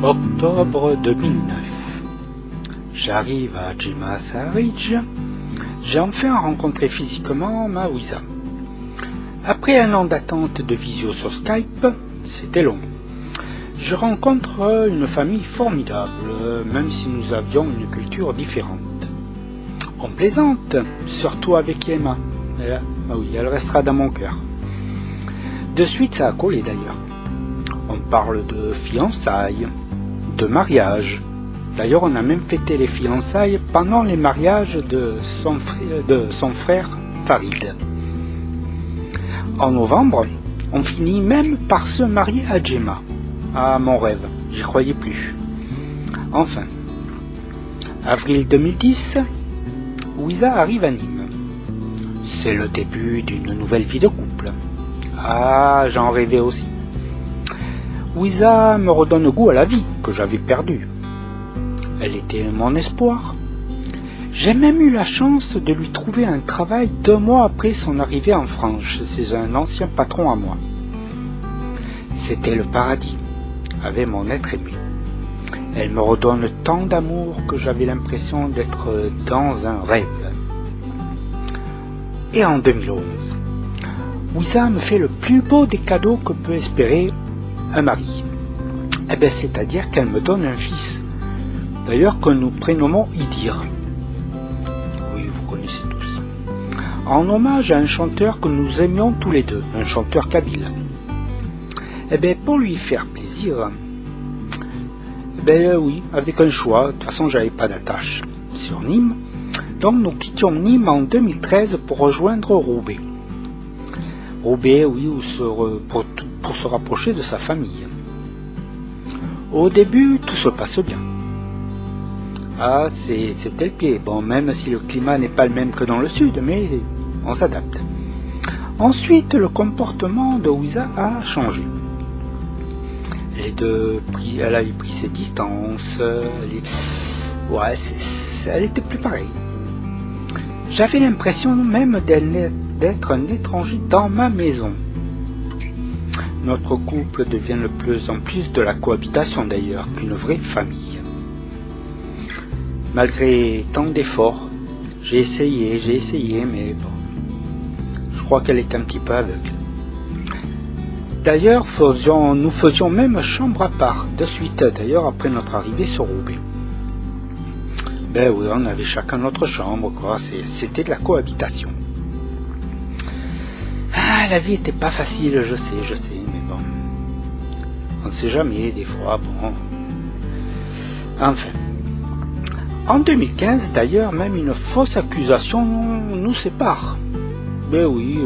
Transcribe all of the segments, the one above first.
Octobre 2009. J'arrive à Jima Saarij. J'ai enfin rencontré physiquement ma Wiza. Après un an d'attente de visio sur Skype, c'était long. Je rencontre une famille formidable, même si nous avions une culture différente. On plaisante, surtout avec Emma. Elle restera dans mon cœur. De suite, ça a collé d'ailleurs. On parle de fiançailles, de mariage. D'ailleurs, on a même fêté les fiançailles pendant les mariages de son frère Farid. En novembre, on finit même par se marier à Jema. Ah, mon rêve, j'y croyais plus. Enfin, avril 2010, Wiza arrive à Nîmes. C'est le début d'une nouvelle vie de couple. Ah, j'en rêvais aussi. Wiza me redonne goût à la vie que j'avais perdue. Elle était mon espoir. J'ai même eu la chance de lui trouver un travail 2 mois après son arrivée en France chez un ancien patron à moi. C'était le paradis, avec mon être aimé. Elle me redonne tant d'amour que j'avais l'impression d'être dans un rêve. Et en 2011, Wiza me fait le plus beau des cadeaux que peut espérer un mari. C'est-à-dire qu'elle me donne un fils. D'ailleurs que nous prénommons Idir. Oui, vous connaissez tous. En hommage à un chanteur que nous aimions tous les deux, un chanteur kabyle. Pour lui faire plaisir, oui, avec un choix. De toute façon, j'avais pas d'attache sur Nîmes. Donc nous quittions Nîmes en 2013 pour rejoindre Roubaix. Roubaix, oui, pour se rapprocher de sa famille. Au début, tout se passe bien. Ah, c'était le pied. Bon, même si le climat n'est pas le même que dans le sud, mais on s'adapte. Ensuite, le comportement de Wiza a changé. Elle avait pris ses distances. Elle était plus pareille. J'avais l'impression même d'être un étranger dans ma maison. Notre couple devient de plus en plus de la cohabitation d'ailleurs qu'une vraie famille. Malgré tant d'efforts, j'ai essayé, mais bon, je crois qu'elle est un petit peu aveugle. D'ailleurs, nous faisions même chambre à part, de suite d'ailleurs après notre arrivée sur Roubaix. Oui, on avait chacun notre chambre, quoi. C'était de la cohabitation. Ah, la vie était pas facile, je sais, mais bon. On ne sait jamais, des fois, bon. Enfin. En 2015, d'ailleurs, même une fausse accusation nous sépare. Oui,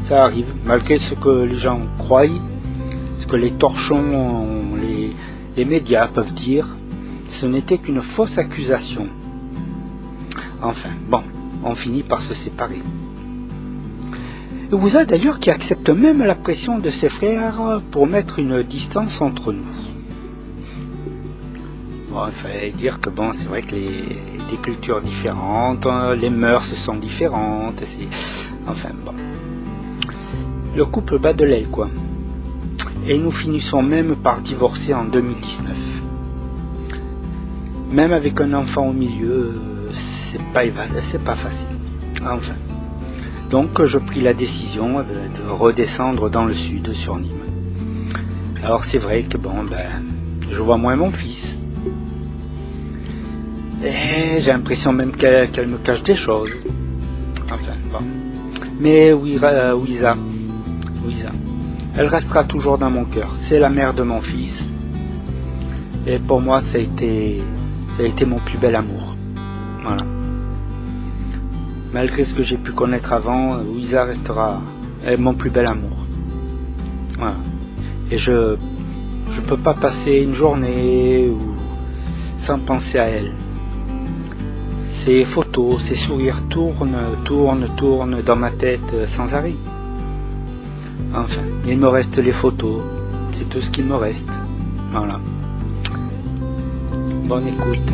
ça arrive, malgré ce que les gens croient, ce que les torchons, les médias peuvent dire. Ce n'était qu'une fausse accusation. Enfin, bon, on finit par se séparer. Et Wiza d'ailleurs qui accepte même la pression de ses frères pour mettre une distance entre nous. Bon, il fallait dire que bon, c'est vrai que des cultures différentes, les mœurs sont différentes, enfin bon. Le couple bat de l'aile, quoi. Et nous finissons même par divorcer en 2019. Même avec un enfant au milieu, c'est pas facile. Enfin. Donc je pris la décision de redescendre dans le sud sur Nîmes. Alors c'est vrai que je vois moins mon fils. Et j'ai l'impression même qu'elle me cache des choses. Enfin bon. Mais Wiza, elle restera toujours dans mon cœur. C'est la mère de mon fils. Et pour moi ça a été mon plus bel amour. Voilà. Malgré ce que j'ai pu connaître avant, Wiza restera mon plus bel amour. Voilà. Et je peux pas passer une journée sans penser à elle. Ses photos, ses sourires tournent dans ma tête sans arrêt. Enfin, il me reste les photos. C'est tout ce qu'il me reste. Voilà. Bonne écoute.